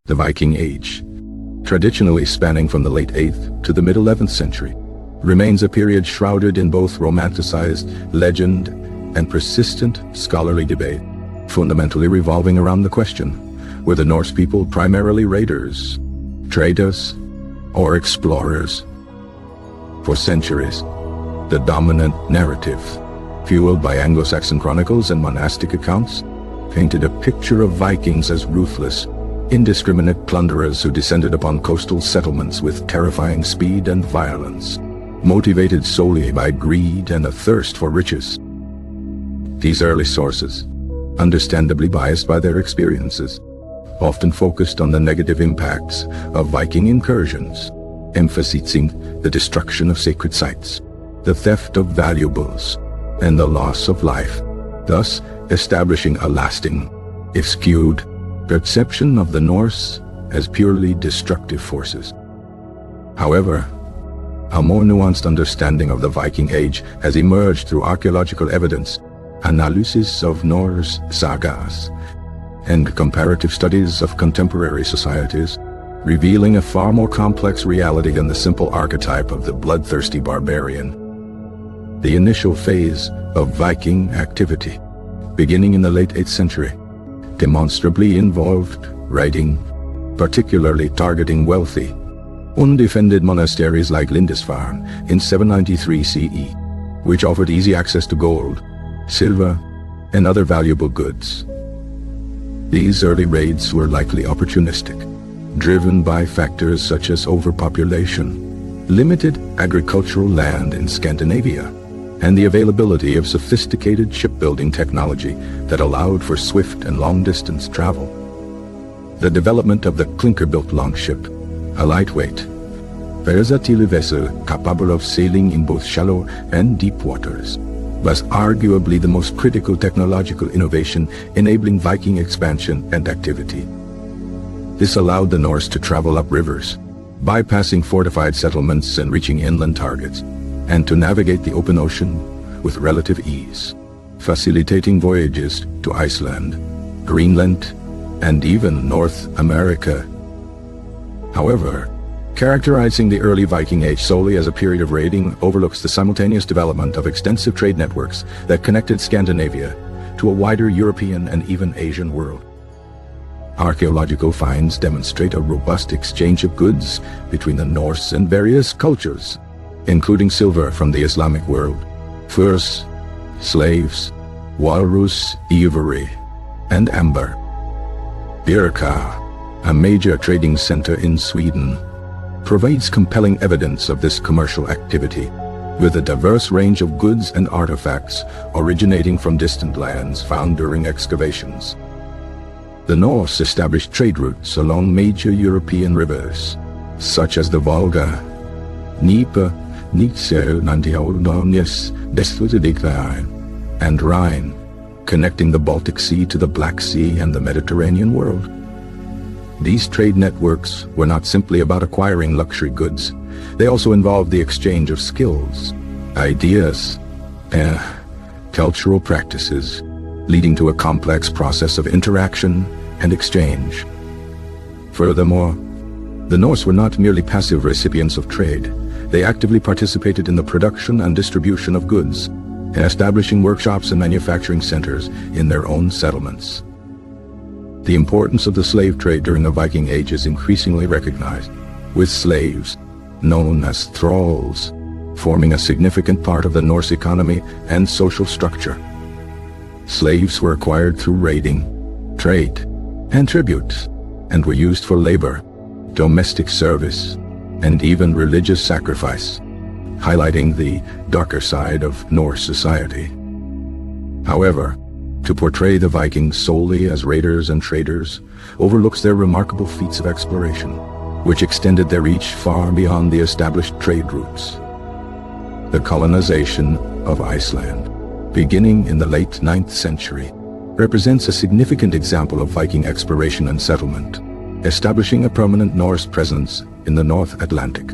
The Viking Age, traditionally spanning from the late 8th to the mid-11th century, remains a period shrouded in both romanticized legend and persistent scholarly debate, fundamentally revolving around the question, were the Norse people primarily raiders, traders, or explorers? For centuries, the dominant narrative, fueled by Anglo-Saxon chronicles and monastic accounts, painted a picture of Vikings as ruthless, indiscriminate plunderers who descended upon coastal settlements with terrifying speed and violence, motivated solely by greed and a thirst for riches. These early sources, understandably biased by their experiences, often focused on the negative impacts of Viking incursions, emphasizing the destruction of sacred sites, the theft of valuables, and the loss of life, thus establishing a lasting, if skewed, perception of the Norse as purely destructive forces. However, a more nuanced understanding of the Viking Age has emerged through archaeological evidence, analysis of Norse sagas, and comparative studies of contemporary societies, revealing a far more complex reality than the simple archetype of the bloodthirsty barbarian. The initial phase of Viking activity, beginning in the late 8th century, demonstrably involved raiding, particularly targeting wealthy, undefended monasteries like Lindisfarne in 793 CE, which offered easy access to gold, silver, and other valuable goods. These early raids were likely opportunistic, driven by factors such as overpopulation, limited agricultural land in Scandinavia, and the availability of sophisticated shipbuilding technology that allowed for swift and long-distance travel. The development of the clinker-built longship, a lightweight, versatile vessel capable of sailing in both shallow and deep waters, was arguably the most critical technological innovation enabling Viking expansion and activity. This allowed the Norse to travel up rivers, bypassing fortified settlements and reaching inland targets, and to navigate the open ocean with relative ease, facilitating voyages to Iceland, Greenland, and even North America. However, characterizing the early Viking Age solely as a period of raiding overlooks the simultaneous development of extensive trade networks that connected Scandinavia to a wider European and even Asian world. Archaeological finds demonstrate a robust exchange of goods between the Norse and various cultures, including silver from the Islamic world, furs, slaves, walrus ivory, and amber. Birka, a major trading center in Sweden, provides compelling evidence of this commercial activity, with a diverse range of goods and artifacts originating from distant lands found during excavations. The Norse established trade routes along major European rivers, such as the Volga, Dnieper, and Rhine, connecting the Baltic Sea to the Black Sea and the Mediterranean world. These trade networks were not simply about acquiring luxury goods. They also involved the exchange of skills, ideas, and cultural practices, leading to a complex process of interaction and exchange. Furthermore, the Norse were not merely passive recipients of trade. They actively participated in the production and distribution of goods, establishing workshops and manufacturing centers in their own settlements. The importance of the slave trade during the Viking Age is increasingly recognized, with slaves, known as thralls, forming a significant part of the Norse economy and social structure. Slaves were acquired through raiding, trade, and tribute, and were used for labor, domestic service, and even religious sacrifice, highlighting the darker side of Norse society. However, to portray the Vikings solely as raiders and traders overlooks their remarkable feats of exploration, which extended their reach far beyond the established trade routes. The colonization of Iceland, beginning in the late 9th century, represents a significant example of Viking exploration and settlement, establishing a permanent Norse presence in the North Atlantic.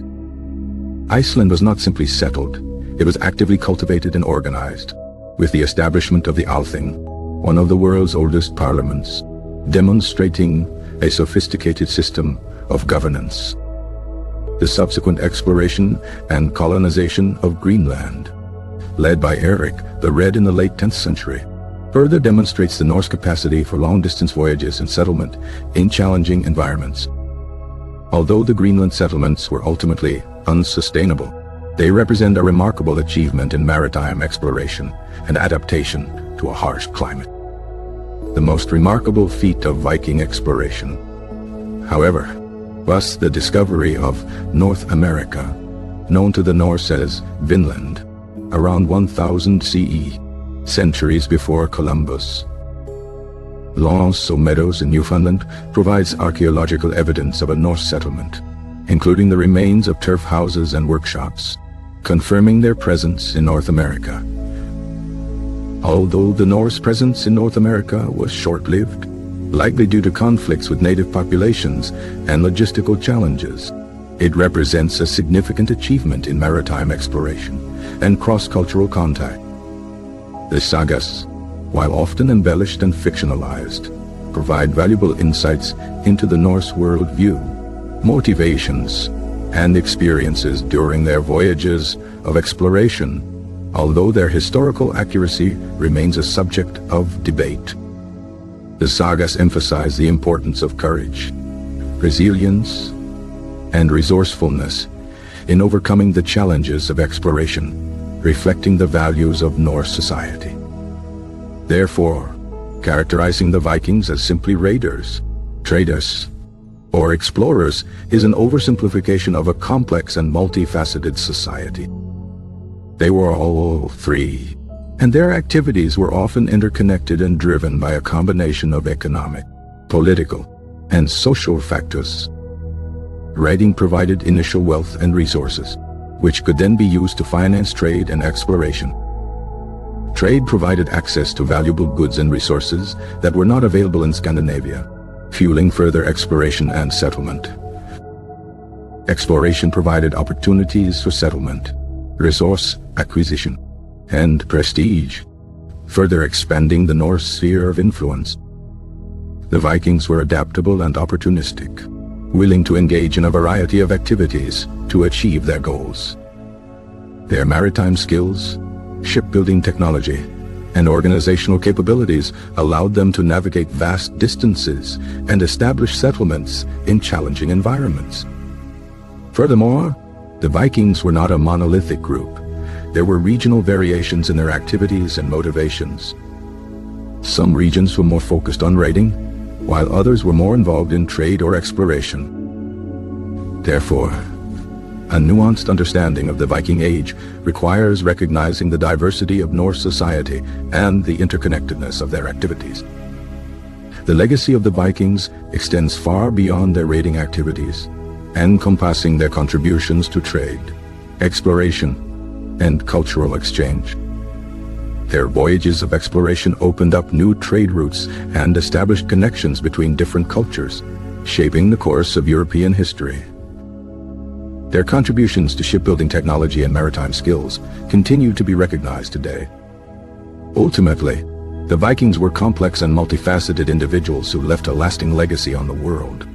Iceland was not simply settled, it was actively cultivated and organized, with the establishment of the Althing, one of the world's oldest parliaments, demonstrating a sophisticated system of governance. The subsequent exploration and colonization of Greenland, led by Eric the Red in the late 10th century, further demonstrates the Norse capacity for long-distance voyages and settlement in challenging environments. Although the Greenland settlements were ultimately unsustainable, they represent a remarkable achievement in maritime exploration and adaptation to a harsh climate. The most remarkable feat of Viking exploration, however, was the discovery of North America, known to the Norse as Vinland, around 1000 CE, centuries before Columbus. L'Anse aux Meadows in Newfoundland provides archaeological evidence of a Norse settlement, including the remains of turf houses and workshops, confirming their presence in North America. Although the Norse presence in North America was short-lived, likely due to conflicts with native populations and logistical challenges, it represents a significant achievement in maritime exploration and cross-cultural contact. The sagas, while often embellished and fictionalized, provide valuable insights into the Norse worldview, motivations, and experiences during their voyages of exploration, although their historical accuracy remains a subject of debate. The sagas emphasize the importance of courage, resilience, and resourcefulness in overcoming the challenges of exploration, reflecting the values of Norse society. Therefore, characterizing the Vikings as simply raiders, traders, or explorers is an oversimplification of a complex and multifaceted society. They were all three, and their activities were often interconnected and driven by a combination of economic, political, and social factors. Writing provided initial wealth and resources, which could then be used to finance trade and exploration. Trade provided access to valuable goods and resources that were not available in Scandinavia, fueling further exploration and settlement. Exploration provided opportunities for settlement, resource acquisition, and prestige, further expanding the Norse sphere of influence. The Vikings were adaptable and opportunistic, willing to engage in a variety of activities to achieve their goals. Their maritime skills, shipbuilding technology, and organizational capabilities allowed them to navigate vast distances and establish settlements in challenging environments. Furthermore, the Vikings were not a monolithic group. There were regional variations in their activities and motivations. Some regions were more focused on raiding, while others were more involved in trade or exploration. Therefore, a nuanced understanding of the Viking Age requires recognizing the diversity of Norse society and the interconnectedness of their activities. The legacy of the Vikings extends far beyond their raiding activities, encompassing their contributions to trade, exploration, and cultural exchange. Their voyages of exploration opened up new trade routes and established connections between different cultures, shaping the course of European history. Their contributions to shipbuilding technology and maritime skills continue to be recognized today. Ultimately, the Vikings were complex and multifaceted individuals who left a lasting legacy on the world.